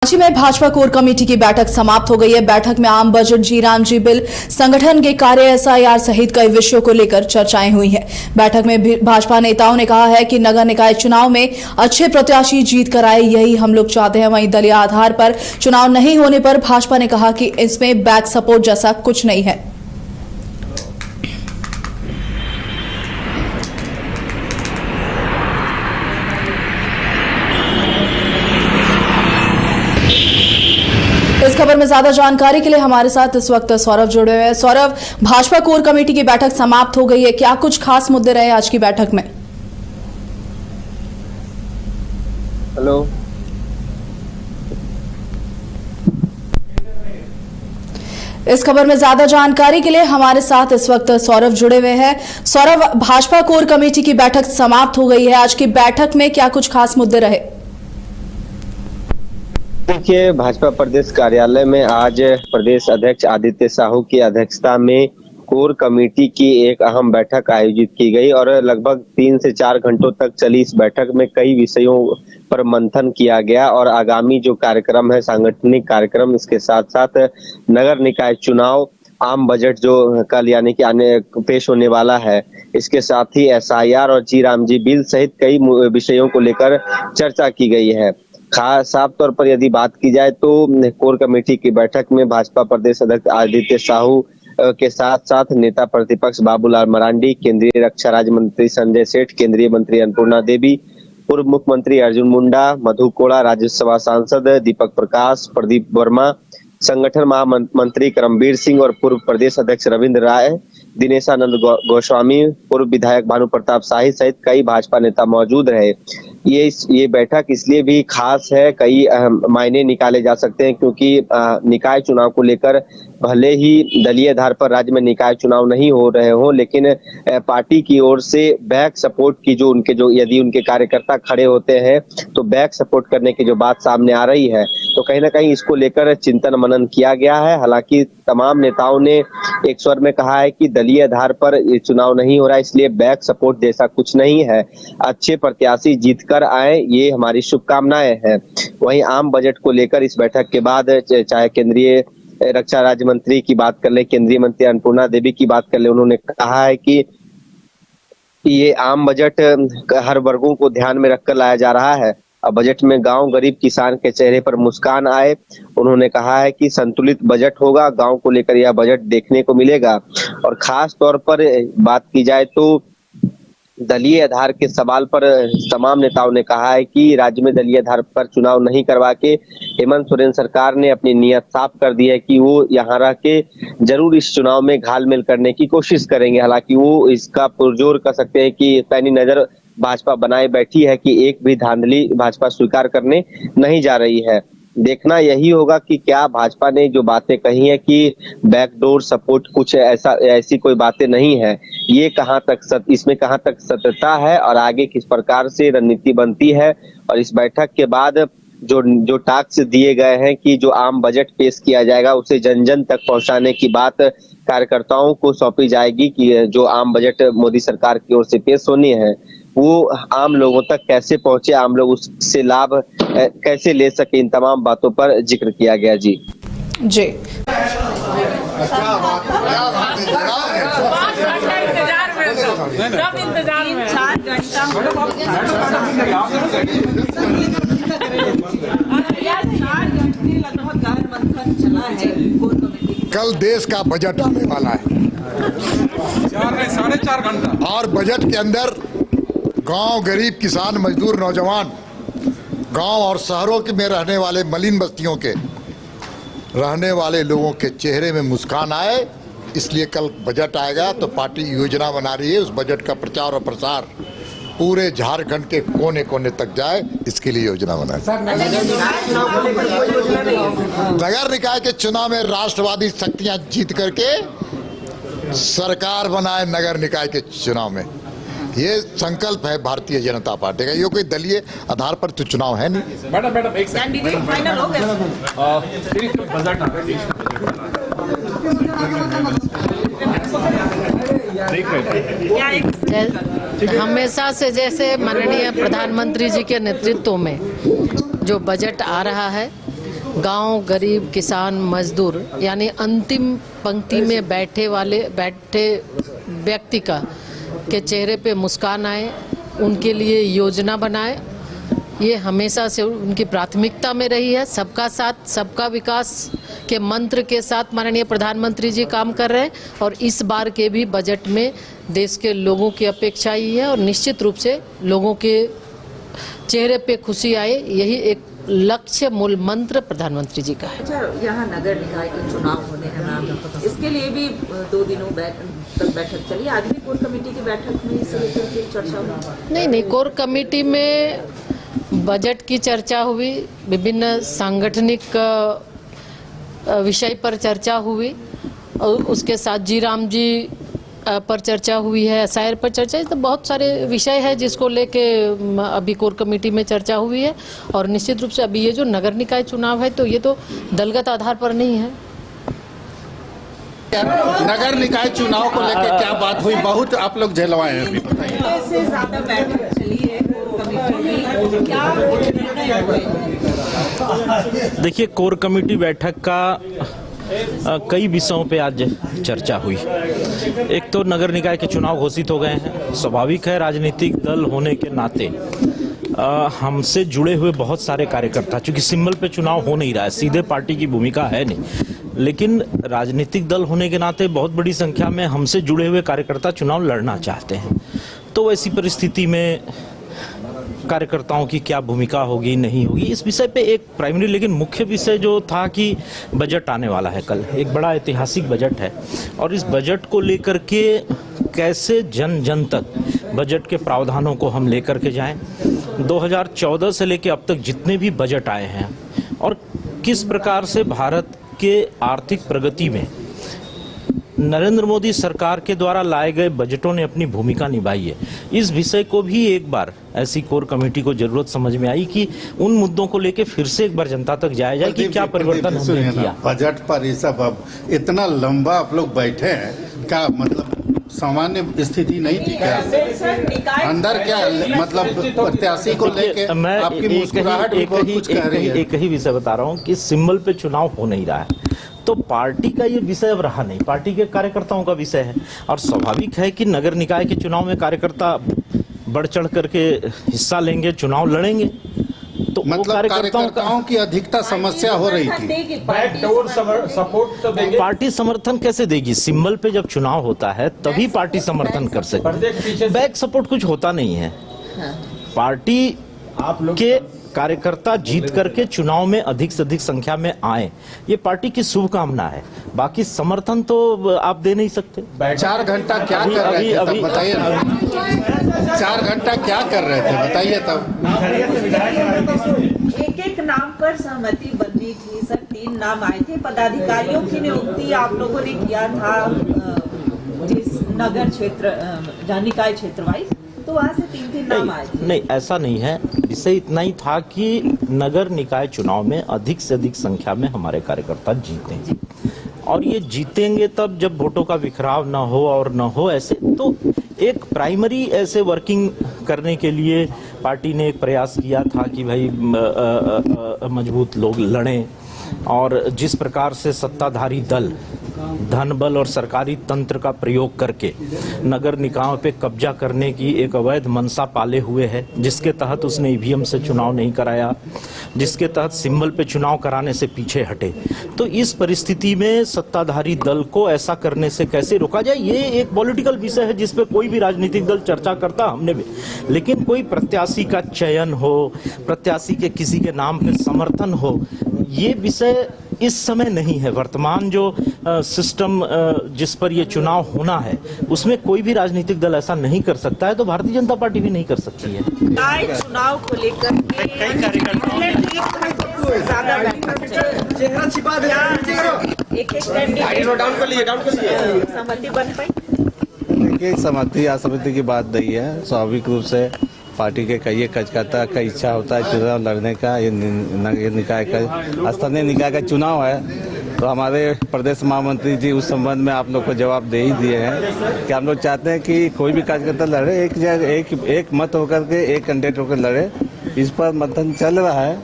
राज्य में Bhajpa core committee की बैठक समाप्त हो गई है। बैठक में आम बजट, जी-राम जी बिल, संगठन के कार्य, एसआईआर सहित कई विषयों को लेकर चर्चाएं हुई हैं। बैठक में भाजपा नेताओं ने कहा है कि नगर निकाय चुनाव में अच्छे प्रत्याशी जीत कर आए, यही हम लोग चाहते हैं। वहीं दलीय आधार पर चुनाव नहीं होने पर भाजपा ने कहा कि इसमें बैक सपोर्ट जैसा कुछ नहीं है। इस खबर में ज्यादा जानकारी के लिए हमारे साथ इस वक्त सौरभ जुड़े हुए हैं। सौरभ, भाजपा कोर कमेटी की बैठक समाप्त हो गई है, क्या कुछ खास मुद्दे रहे आज की बैठक में? हेलो, इस खबर में ज्यादा जानकारी के लिए हमारे साथ इस वक्त सौरभ जुड़े हुए हैं। सौरभ, भाजपा कोर कमेटी की बैठक समाप्त हो गई है, आज की बैठक में क्या कुछ खास मुद्दे रहे? देखिए, भाजपा प्रदेश कार्यालय में आज प्रदेश अध्यक्ष आदित्य साहू की अध्यक्षता में कोर कमेटी की एक अहम बैठक आयोजित की गई और लगभग 3 से 4 घंटों तक चली इस बैठक में कई विषयों पर मंथन किया गया और आगामी जो कार्यक्रम है, सांगठनिक कार्यक्रम, इसके साथ साथ नगर निकाय चुनाव, आम बजट जो कल यानी कि आने पेश होने वाला है, इसके साथ ही एसआईआर और जी-राम जी बिल सहित कई विषयों को लेकर चर्चा की गई है। खास साफ तौर पर यदि बात की जाए तो कोर कमेटी की बैठक में भाजपा प्रदेश अध्यक्ष आदित्य साहू के साथ साथ नेता प्रतिपक्ष बाबूलाल मरांडी, केंद्रीय रक्षा राज्य मंत्री संजय सेठ, केंद्रीय मंत्री अन्नपूर्णा देवी, पूर्व मुख्यमंत्री अर्जुन मुंडा, मधु कोड़ा, राज्यसभा सांसद दीपक प्रकाश, प्रदीप वर्मा, संगठन महामंत्री करमबीर सिंह और पूर्व प्रदेश अध्यक्ष रविंद्र राय, दिनेशानंद गोस्वामी, पूर्व विधायक भानु प्रताप शाही सहित कई भाजपा नेता मौजूद रहे। ये बैठक इसलिए भी खास है, कई मायने निकाले जा सकते हैं, क्योंकि निकाय चुनाव को लेकर भले ही दलीय आधार पर राज्य में निकाय चुनाव नहीं हो रहे हो, लेकिन पार्टी की ओर से बैक सपोर्ट की जो यदि उनके कार्यकर्ता खड़े होते हैं तो बैक सपोर्ट करने की जो बात सामने आ रही है, तो कहीं ना कहीं इसको लेकर चिंतन मनन किया गया है। हालांकि तमाम नेताओं ने एक स्वर में कहा है कि दलीय आधार पर चुनाव नहीं हो रहा है, इसलिए बैक सपोर्ट जैसा कुछ नहीं है, अच्छे प्रत्याशी जीतकर आए, ये हमारी शुभकामनाएं हैं। वहीं आम बजट को लेकर इस बैठक के बाद चाहे केंद्रीय रक्षा राज्य मंत्री की बात कर ले, केंद्रीय मंत्री अन्नपूर्णा देवी की बात कर ले, उन्होंने कहा है कि ये आम बजट हर वर्गों को ध्यान में रखकर लाया जा रहा है। अब बजट में गांव, गरीब, किसान के चेहरे पर मुस्कान आए। उन्होंने कहा है कि संतुलित बजट होगा, गांव को लेकर यह बजट देखने को मिलेगा। और खास तौर पर बात की जाए तो दलीय आधार के सवाल पर तमाम नेताओं ने कहा है कि राज्य में दलीय आधार पर चुनाव नहीं करवा के हेमंत सोरेन सरकार ने अपनी नीयत साफ कर दी है कि वो यहाँ रह के जरूर इस चुनाव में घालमेल करने की कोशिश करेंगे। हालांकि वो इसका पुरजोर कर सकते हैं कि पैनी नजर भाजपा बनाए बैठी है कि एक भी धांधली भाजपा स्वीकार करने नहीं जा रही है। देखना यही होगा कि क्या भाजपा ने जो बातें कही है कि बैकडोर सपोर्ट, कुछ ऐसी कोई बातें नहीं है, ये इसमें कहां तक सत्यता है और आगे किस प्रकार से रणनीति बनती है। और इस बैठक के बाद जो टास्क दिए गए हैं कि जो आम बजट पेश किया जाएगा उसे जन जन तक पहुंचाने की बात कार्यकर्ताओं को सौंपी जाएगी कि जो आम बजट मोदी सरकार की ओर से पेश होनी है वो आम लोगों तक कैसे पहुंचे, आम लोग उससे लाभ कैसे ले सके, इन तमाम बातों पर जिक्र किया गया। जी कल देश का बजट आने वाला है, 4.5 घंटा, और बजट के अंदर गांव, गरीब, किसान, मजदूर, नौजवान, गांव और शहरों में रहने वाले, मलिन बस्तियों के रहने वाले लोगों के चेहरे में मुस्कान आए, इसलिए कल बजट आएगा तो पार्टी योजना बना रही है उस बजट का प्रचार और प्रसार पूरे झारखंड के कोने कोने तक जाए, इसके लिए योजना बनाई। नगर निकाय के चुनाव में राष्ट्रवादी शक्तियां जीत करके सरकार बनाए नगर निकाय के चुनाव में, ये संकल्प है भारतीय जनता पार्टी का। ये कोई दलीय आधार पर तो चुनाव है नहीं। मैडम एक हमेशा से जैसे माननीय प्रधानमंत्री जी के नेतृत्व में जो बजट आ रहा है गांव, गरीब, किसान, मजदूर यानी अंतिम पंक्ति में बैठे व्यक्ति के चेहरे पे मुस्कान आए, उनके लिए योजना बनाए। ये हमेशा से उनकी प्राथमिकता में रही है। सबका साथ सबका विकास के मंत्र के साथ माननीय प्रधानमंत्री जी काम कर रहे हैं और इस बार के भी बजट में देश के लोगों की अपेक्षा ही है और निश्चित रूप से लोगों के चेहरे पे खुशी आए, यही एक लक्ष्य मूल मंत्र प्रधानमंत्री जी का है। अच्छा, यहाँ नगर निकाय के चुनाव होने हैं मैम, इसके लिए भी 2 दिनों तक बैठक चली। आज भी कोर कमेटी की बैठक में इसे लेकर के चर्चा हुई? नहीं, कोर कमेटी में बजट की चर्चा हुई, विभिन्न सांगठनिक विषय पर चर्चा हुई और उसके साथ जी राम जी पर चर्चा हुई है, एसआईआर पर चर्चा, तो बहुत सारे विषय है जिसको लेके अभी कोर कमेटी में चर्चा हुई है। और निश्चित रूप से अभी ये जो नगर निकाय चुनाव है तो ये तो दलगत आधार पर नहीं है। नगर निकाय चुनाव को लेकर क्या बात हुई? बहुत आप लोग झेलवाए हैं अभी, बताइए। से ज्यादा बैठक चली है कोर कमेटी में, क्या निर्णय हुए? देखिए, कोर कमेटी बैठक का कई विषयों पे आज चर्चा हुई। एक तो नगर निकाय के चुनाव घोषित हो गए हैं। स्वाभाविक है, राजनीतिक दल होने के नाते हमसे जुड़े हुए बहुत सारे कार्यकर्ता, चूंकि सिंबल पे चुनाव हो नहीं रहा है, सीधे पार्टी की भूमिका है नहीं, लेकिन राजनीतिक दल होने के नाते बहुत बड़ी संख्या में हमसे जुड़े हुए कार्यकर्ता चुनाव लड़ना चाहते हैं। तो ऐसी परिस्थिति में कार्यकर्ताओं की क्या भूमिका होगी, नहीं होगी, इस विषय पे एक प्राइमरी लेकिन मुख्य विषय जो था कि बजट आने वाला है कल, एक बड़ा ऐतिहासिक बजट है और इस बजट को लेकर के कैसे जन जन तक बजट के प्रावधानों को हम लेकर के जाएं। 2014 से लेकर अब तक जितने भी बजट आए हैं और किस प्रकार से भारत के आर्थिक प्रगति में नरेंद्र मोदी सरकार के द्वारा लाए गए बजटों ने अपनी भूमिका निभाई है, इस विषय को भी एक बार ऐसी कोर कमेटी को जरूरत समझ में आई कि उन मुद्दों को लेकर फिर से एक बार जनता तक जाया जाए कि क्या परिवर्तन हमने किया। बजट पर ये सब अब इतना लंबा आप लोग बैठे हैं, क्या मतलब सामान्य स्थिति नहीं थी क्या? अंदर क्या मतलब प्रत्याशी को लेके मैं आपकी मुस्कुराहट भी बहुत कुछ कह रही है। एक ही विषय बता रहा हूँ कि सिंबल पे चुनाव हो नहीं रहा है तो पार्टी का ये विषय अब रहा नहीं, पार्टी के कार्यकर्ताओं का विषय है और स्वाभाविक है कि नगर निकाय के चुनाव में कार्यकर्ता बढ़ चढ़ करके हिस्सा लेंगे, चुनाव लड़ेंगे। तो मतलब कार्यकर्ताओं की अधिकता समस्या हो रही थी। पार्टी समर्थन कैसे देगी? सिंबल पे जब चुनाव होता है तभी पार्टी समर्थन कर सकती। बैक सपोर्ट कुछ होता नहीं है। पार्टी के कार्यकर्ता जीत करके चुनाव में अधिक से अधिक संख्या में आए, ये पार्टी की शुभकामना है। बाकी समर्थन तो आप दे नहीं सकते। 4 घंटा क्या कर रहे थे तब बताइए ना। 4 घंटा क्या कर रहे थे बताइए तब। एक नाम पर सहमति बननी थी सर, 3 नाम आए थे। पदाधिकारियों की नियुक्ति आप लोगों ने किया था जिस नगर क्षेत्र निकाय क्षेत्र वाइज, तो वहाँ से 3 नाम आए थे। नहीं, ऐसा नहीं है। विषय इतना ही था कि नगर निकाय चुनाव में अधिक से अधिक संख्या में हमारे कार्यकर्ता जीतेंगे और ये जीतेंगे तब जब वोटों का बिखराव ना हो और ना हो ऐसे। तो एक प्राइमरी ऐसे वर्किंग करने के लिए पार्टी ने एक प्रयास किया था कि भाई मजबूत लोग लड़ें और जिस प्रकार से सत्ताधारी दल धन बल और सरकारी तंत्र का प्रयोग करके नगर निकायों पे कब्जा करने की एक अवैध मंशा पाले हुए है, जिसके तहत उसने ईवीएम से चुनाव नहीं कराया, जिसके तहत सिंबल पे चुनाव कराने से पीछे हटे। तो इस परिस्थिति में सत्ताधारी दल को ऐसा करने से कैसे रोका जाए, ये एक पॉलिटिकल विषय है जिसपे कोई भी राजनीतिक दल चर्चा करता, हमने भी। लेकिन कोई प्रत्याशी का चयन हो, प्रत्याशी के किसी के नाम पे समर्थन हो, ये विषय इस समय नहीं है। वर्तमान जो सिस्टम जिस पर ये चुनाव होना है उसमें कोई भी राजनीतिक दल ऐसा नहीं कर सकता है, तो भारतीय जनता पार्टी भी नहीं कर सकती है। चुनाव को लेकर सहमति बन पाई? देखिए, सहमति असहमति की बात नहीं है। स्वाभाविक रूप से पार्टी के कई कार्यकर्ता का इच्छा होता है चुनाव लड़ने का। ये निकाय का स्थानीय निकाय का चुनाव है, तो हमारे प्रदेश महामंत्री जी उस संबंध में आप लोग को जवाब दे ही दिए हैं कि हम लोग चाहते हैं कि कोई भी कार्यकर्ता लड़े, एक मत होकर के एक कैंडिडेट होकर लड़े। इस पर मंथन चल रहा है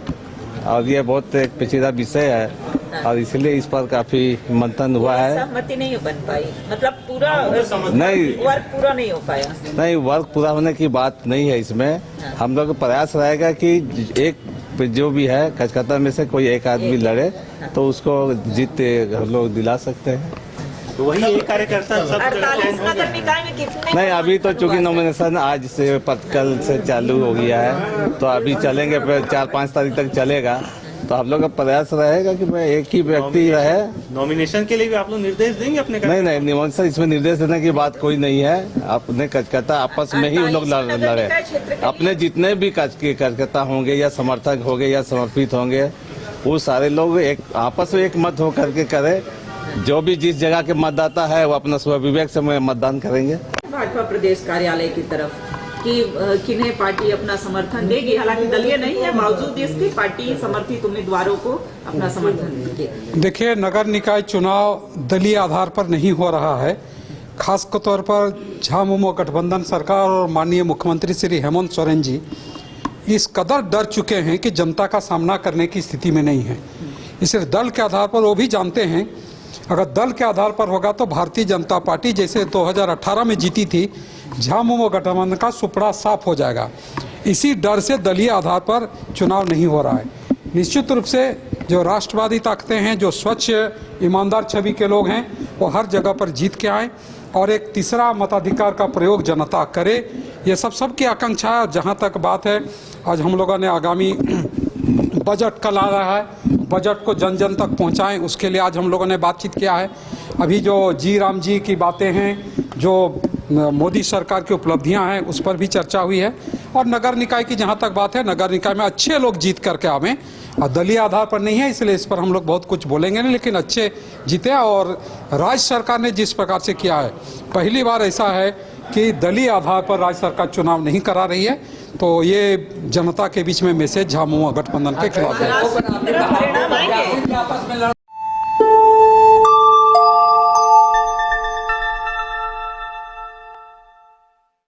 और ये बहुत एक पेचीदा विषय है और इसलिए इस पर काफी मंथन हुआ है। सहमति नहीं बन पाई, मतलब पूरा नहीं, वर्क पूरा नहीं हो पाया। नहीं, वर्क पूरा होने की बात नहीं है इसमें। हम लोग का प्रयास रहेगा कि एक जो भी है कचकत्ता में से कोई एक आदमी लड़े तो उसको जीत हम लोग दिला सकते हैं। तो वही एक कार्यकर्ता 48 नगर निकाय में कितने? नहीं, अभी तो चूंकि नॉमिनेशन आज से कल से चालू हो गया है तो अभी चलेंगे, फिर 4-5 तारीख तक चलेगा। तो आप लोग का प्रयास रहेगा कि मैं एक ही व्यक्ति रहे। नॉमिनेशन के लिए भी आप लोग निर्देश देंगे अपने? नहीं, निमंत्रण इसमें निर्देश देने की बात कोई नहीं है। अपने कचकत्ता आपस में ही उन लोग लड़े। अपने जितने भी कचकत्ता होंगे या समर्थक होंगे या समर्पित होंगे वो सारे लोग एक आपस में एक मत होकर के करे। जो भी जिस जगह के मतदाता है वो अपना स्वविवेक से मतदान करेंगे। भाजपा प्रदेश कार्यालय की तरफ कि किन्हें पार्टी अपना समर्थन देगी, हालांकि दलीय नहीं है, बावजूद इसके पार्टी समर्थित उम्मीदवारों को अपना समर्थन देगी। देखिए, नगर निकाय चुनाव दलीय आधार पर नहीं हो रहा है। खास तौर पर झामुमो गठबंधन सरकार और माननीय मुख्यमंत्री श्री हेमंत सोरेन जी इस कदर डर चुके हैं कि जनता का सामना करने की स्थिति में नहीं है। इसलिए दल के आधार पर वो भी जानते हैं अगर दल के आधार पर होगा तो भारतीय जनता पार्टी जैसे 2018 में जीती थी, झामुमो गठबंधन का सुपड़ा साफ हो जाएगा। इसी डर से दलीय आधार पर चुनाव नहीं हो रहा है। निश्चित रूप से जो राष्ट्रवादी ताकतें हैं, जो स्वच्छ ईमानदार छवि के लोग हैं, वो हर जगह पर जीत के आए और एक तीसरा मताधिकार का प्रयोग जनता करे, ये सबकी आकांक्षा है। जहाँ तक बात है, आज हम लोगों ने आगामी बजट कल आ रहा है, बजट को जन जन तक पहुंचाएं, उसके लिए आज हम लोगों ने बातचीत किया है। अभी जो जी राम जी की बातें हैं, जो मोदी सरकार की उपलब्धियां हैं, उस पर भी चर्चा हुई है। और नगर निकाय की जहां तक बात है, नगर निकाय में अच्छे लोग जीत करके आवें, दलीय आधार पर नहीं है, इसलिए इस पर हम लोग बहुत कुछ बोलेंगे नहीं, लेकिन अच्छे जीते। और राज्य सरकार ने जिस प्रकार से किया है, पहली बार ऐसा है कि दलीय आधार पर राज्य सरकार चुनाव नहीं करा रही है, तो ये जनता के बीच में मैसेज झामुमो गठबंधन के खिलाफ है।